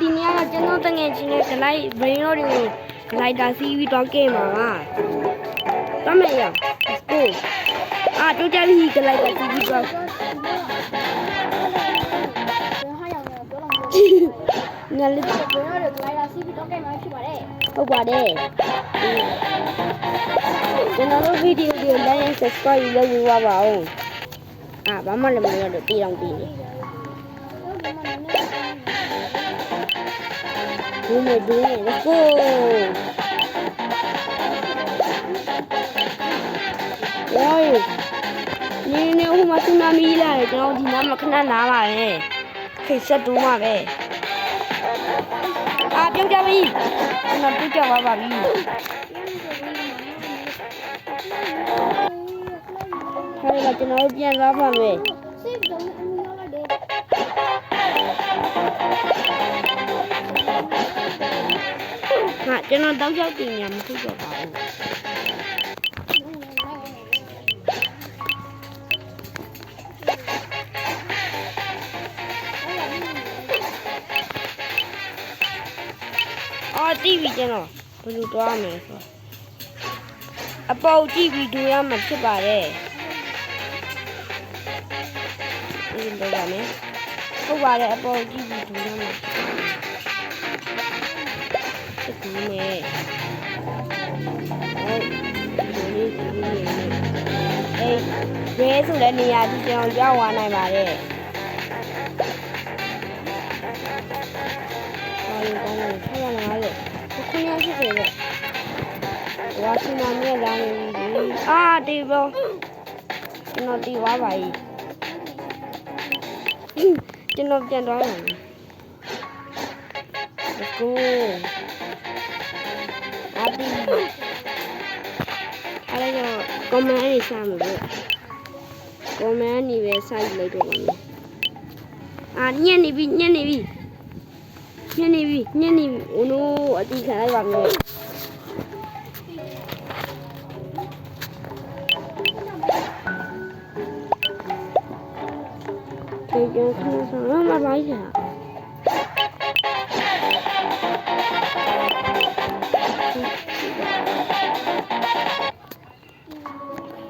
ဒီနေ့ကကျွန်တော်တငယ်ချင်းနဲ့ glide brain တို့တွေကို glider စီးပြီးတော့ကဲမှာပါတမရ let's go တို့ကြပြီ glider စီးပြီးတော့ငါလည်း brain တို့ glider စီးပြီးတော့ကဲမှာဖြစ်ပါတယ်ဟုတ်ပါတယ်ကျွန်တော်တို့ဗီဒီယိုတွေကို like and subscribe လုပ်ပြီးပါပါဦးဘာမှလည်းမလုပ်တော့တီးတောင်တီးနေดูหน่อย let's go โอ้ยนี่ဟိုမှာဆူနာမီလာတယ်ကျွန်တော်ဒီနားမှာခဏနားပါတယ်ခေတ်ဆက်တူးမှာပဲပြုတ်ကြပြီကျွန်တော်ပြုတ်ကြပါပြီဟဲ့ကျွန်တော်ပြန်သွားပါမယ်ကျွန်တော်တောက်ရောက်တင်ရမဟုတ်တော့ပါဘူးတီးပြီကျွန်တော်ဘယ်လိုတွားမယ်ဆိုအပေါက်ကြည့်ပြီးဒူရမှာဖြစ်ပါတယ်ဒီလိုပါမယ်ဟုတ်ပါတယ်အပေါက်ကြည့်ပြီးဒူရမှာဖြစ်ဒီနဲ့ဘယ်ဆိုတဲ့နေရာဒီကျွန်တော်ရောက်သွားနိုင်ပါတယ်ခွင့်ရဖြစ်တယ်လေဝါစီနာမြက်လာနေပြီတီးပေါ့ကျွန်တော်တီးသွားပါပြီကျွန်တော်ပြန်သွားမယ် let's go တီးအဲ့ဒါကြောင့် comment ရေးစမ်းမယ်လို့ comment နေပဲစိုက်လိုက်တော့ပါမယ်ညက်နေပြီညက်နေပြီညနေပြီအိုးနိုးအတီးခံလိုက်ပါမယ်ကျေကျန်းဆန်းဆန်းမပါရ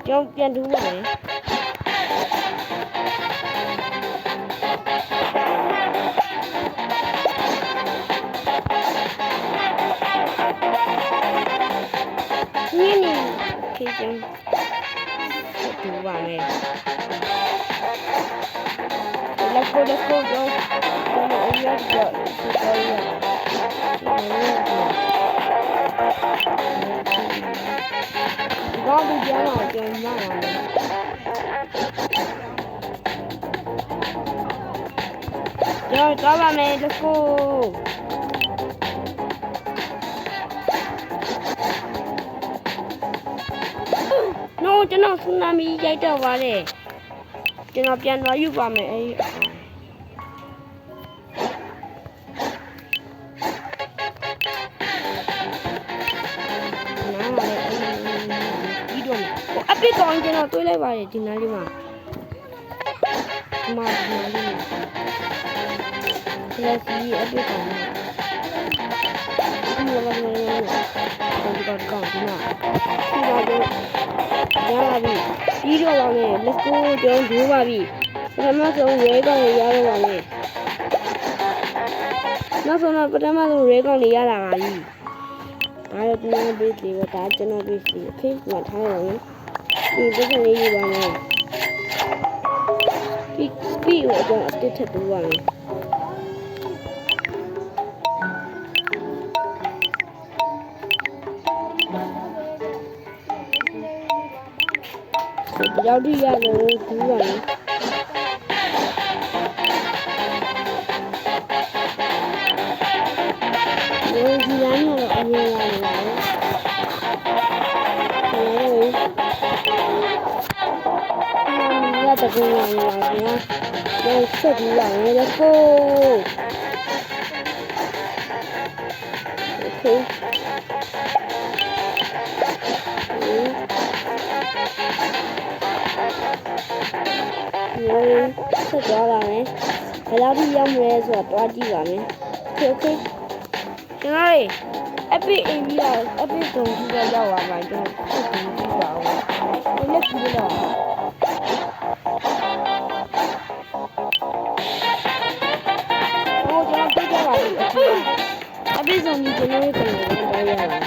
ကျောင်းပြန်ထူးပါမယ်ခေကျန်းတူပါမယ် let's go ကျွန်တော်အရက်တော့တော်ရဘာလို့ကြောင်းအောင်ပြန်မှာလဲတော့ပါမယ် let's goကျွန်တော်ဆူနာမီရိုက်တော့ပါတယ်ကျွန်တော်ပြန်သွားယူပါမယ်နားပါလေဒီတော့အပစ်ကောင်ကျွန်တော်တွေးလိုက်ပါတယ်ဒီနားလေးမှာဒီနားလေးလက်စီအပစ်ကောင်ဒီလိုလာနေတော့ကောင်ဒီနားဒီနားတော့ရပါပြီပြီးတော့ပါမယ် let's go ကျွန်တော်ဒိုးပါပြီပထမဆုံးရဲကောင်တွေရတော့ပါမယ်နောက်ဆုံးတော့ပထမဆုံးရဲကောင်တွေရလာပါပြီဒါတော့ကျွန်တော်ဘေးစီပဲဒါကျွန်တော်ဘေးစီ okay မှတ်ထားရအောင်ဒီပတ်စံလေးယူပါမယ် speed ကိုအတော့အတစ်ထပ်ပေးပါမယ်ရောက်ထိရတယ်ဘူးပါလေဒီလမ်းကတော့အရင်လာနေပါဘူးရတဲ့ကောင်လာနေပါဗျာတော့ဆက်ပြီးလာမယ် let's go okayဆက်သွားပါမယ်ဘယ်လောက်ထိရောက်မလဲဆိုတော့တွားကြည့်ပါမယ် Okay ကျွန်တော်လေ epic area epic zone ကြီးတော့ရောက်လာပါကျွန်တော်ဆက်ပြီးကြည့်ပါဦးဒီလက်ကြည့်တော့ကျွန်တော်ပြကြပါလိမ့်အပြည့်စုံကြီးကျွန်တော်ရဲ့ပုံစံကိုတောင်းရပါမယ်။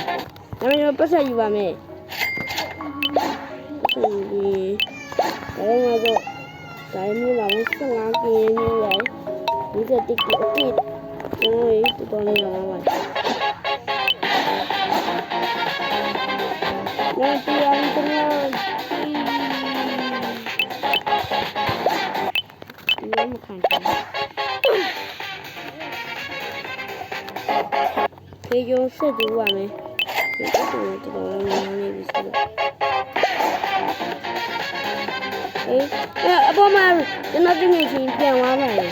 ဒါပေမဲ့ပတ်ဆက်ယူပါမယ်။ဆက်ယူပြီးဒါမှမဟုတ်ဒါမျိုးပါဘူး15ကင်းမျိုးပဲဒီစတစ်ကအတိတ်ကျွန်တော်ရေတော်လေးရပါမယ်။နောက်ပြီးအောင်ကျွန်တော်ဒီမခံချင်ခေကျော်ဆက်တူပါမယ်ဒီတော့တော်တော်များနေပြီဆိုတော့အပေါ်မှာကျွန်တော်တင်နေချင်းပြန်သွားပါလေ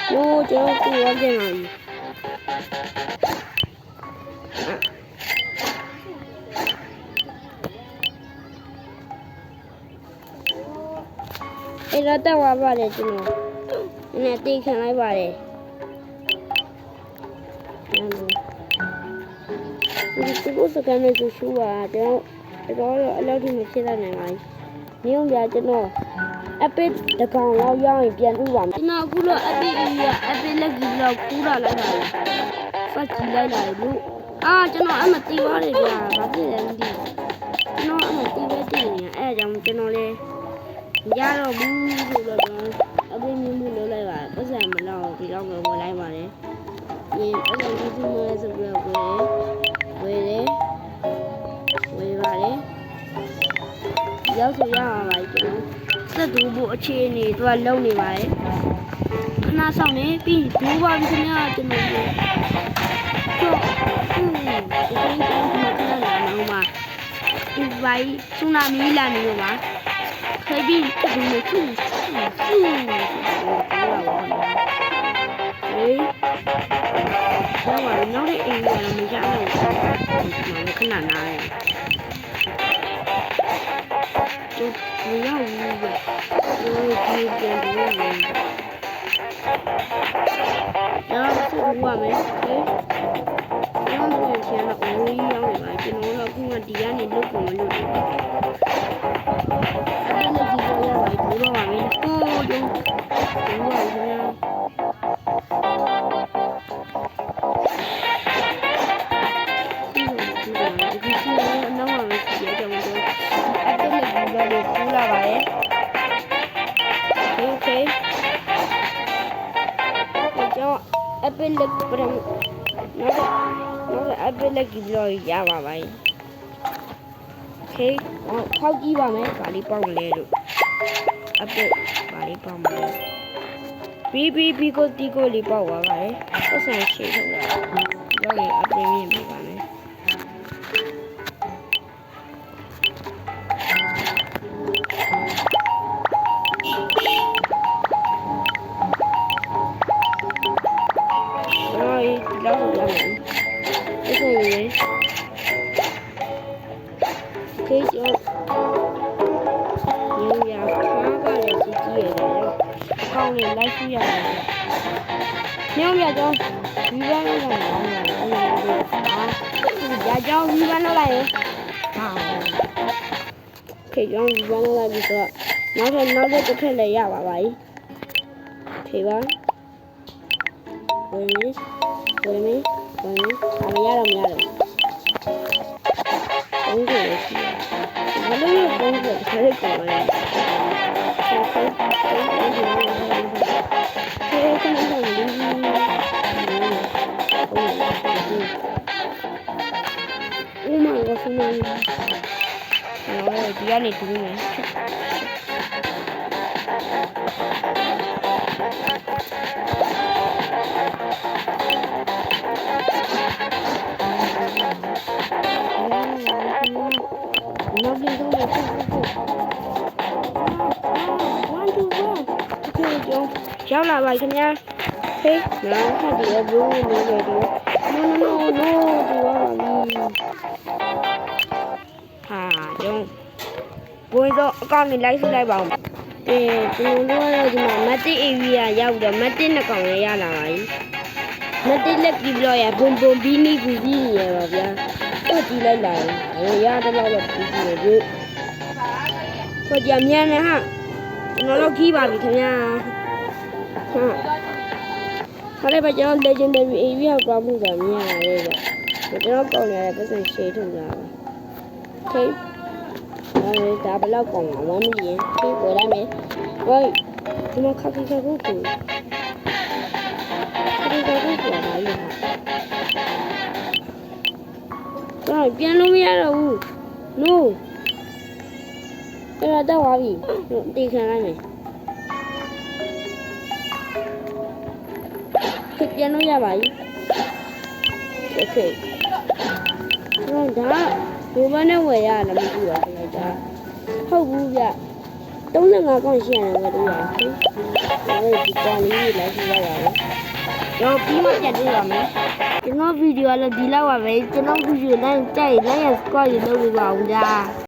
โอ้ကျွန်တော်ပြန်သွားပြန်လာပြီအဲ့တော့တက်သွားပါတယ်ကျွန်တော်နည်းတိတ်ခံလိုက်ပါတယ်ဒီကိုစကန်နေချူပါတော့အလောက်ထိမဖြစ်နိုင်ပါဘူး။ညုံပြကျွန်တော် epic တကောင်လောက်ရောက်ရင်ပြန်ဥပါမယ်။ကျွန်တော်အခုတော့ epic area epic လက်ကြီးလောက်ကူးလာလိုက်ပါဘူး။ဖတ်ကြည့်လိုက်လာလို့ကျွန်တော်အမတီးသွားတယ်ဗျာ။ဘာဖြစ်လဲမသိဘူး။ကျွန်တော်အမတီးပဲတည်နေအဲ့ဒါကြောင့်ကျွန်တော်လည်းရတော့ဘူးဆိုတော့ကျွန်တော်အပြင်းမျိုးလုပ်လိုက်ပါပတ်စံမလောက်ဒီတော့ကိုဝင်လိုက်ပါတယ်။ဒီအဲ့ဒါဒီလိုမျိုးဆိုပြီးတော့ဝယ်ပါတယ်ရောက်ဆိုရပါပါကျွန်တော်စက်တူဖို့အခြေအနေသူကလုံနေပါတယ်ခဏဆောင်နေပြီးဒူးပါပြီခင်ဗျာကျွန်တော်တို့ဒီကိန်းကောင်းမှခဏလာအောင်ပါဒီဘိုင်းဆူနာမီလာနေလို့ပါခေပြီးဒီလိုသူ့ဘာလို့နောက်တဲ့အိမ်ကတော့မရနိုင်ဘူးခဏနားတယ်မရဘူးပဲဒီပြန်ပြီးတော့ဆက်ပြီးပါမယ်ကျွန်တော်တို့ချန်တော့အဝေးရောက်နေပါကျွန်တော်တို့အခုကဒီကနေလုတ်ပုံမလုပ်ဘူးအဲ့ဒါလည်းဒီလိုရပါဘူးတော့ပါမယ်ဟိုးရုံးဒီလိုပါခင်ဗျာepic လက်ပရမ်နောက် epic လက်ကြီးလို့ရပါပါ Okay ခောက်ကြည့်ပါမယ်ဗာလေးပေါက်မလဲလို့ epic ဗာလေးပေါက်မလဲဘီကိုတီကိုလေးပေါက်သွားပါတယ်ပတ်စံရှိထုတ်တာတော့လေ epic မြင်ပြပါမယ်လိုက်ကြည့်ရတယ်။ညောင်းပြကြောင်းဒီဘန်းလောက်လာတယ်။ကြာကြောင်းဒီဘန်းလောက်လိုက်ရင်ခေကြောင်းဒီဘန်းလောက်လိုက်ပြီးတော့နောက်တစ်ထက်လည်းရပါပါ යි ။ခေပါဝင်မင်းအားမရတော့ဘုန်းကြီးလည်းရှိတယ်။ဘာလို့ဘုန်းကြီးဆက်ရကောင်းလဲ။ဒီကနေတူးနေနောက်ပြီးတော့ရောက်လာပါခင်ဗျာဟေးနောက်ထပ်ဒီအဘူးနေတယ်ဒီ no ဒီပါဟာကြောင့်ဘွေတော့အကောင့်နဲ့လိုက်စုလိုက်ပါဦး ကျွန်တော်တို့ကတော့ဒီမှာမတ်တစ် area ရောက်တော့မတ်တစ်နှစ်ကောင်လည်းရလာပါပြီမတ်တစ်လက်ပြီးတော့ရဘုံဘီနီကူကြီးရပါဗျာတော့ကြည့်လိုက်လာရင်ရတယ်တော့ပြီးကြည့်လို့ဆိုကြမြန်နေဟာကျွန်တော်တို့ခီးပါပြီခင်ဗျာဟာလည်းပဲကျွန်တော် legendary area ကောင်းမှုကမြင်ရလေဗျကျွန်တော်ကောင်းရတဲ့ပတ်စံရှေ့ထုတ်လာပါโอเคဒါဘယ်လောက်ကောင်းလဲဝမ်းမရင်ပြေးပေါ်လိုက်မယ်ဝိုင်းဒီမှာခါခါကိုပါလို့ဟာပြန်လို့မရတော့ဘူး no အဲ့ဒါတော့ပါပြီတေးခံလိုက်မယ်ပြန်လို့ရပါပြီโอเคတော့ဒါဘိုးမနဲ့ဝယ်ရလားမသိပါဘူးဒါဟုတ်ဘူးဗျ35ကောင်ရှိရတယ်မတွေ့ရဘူးဒီကောင်လေးလိုက်ကြည့်ရပါတယ်တော့ပြီးမှပြန်တွေ့ပါမယ်ကျွန်တော်ဗီဒီယိုလည်းဒီလောက်ပါပဲကျွန်တော်ဗီဒီယိုတိုင်းကြိုက် like and subscribe လုပ်ပေးပါဦးဗျာ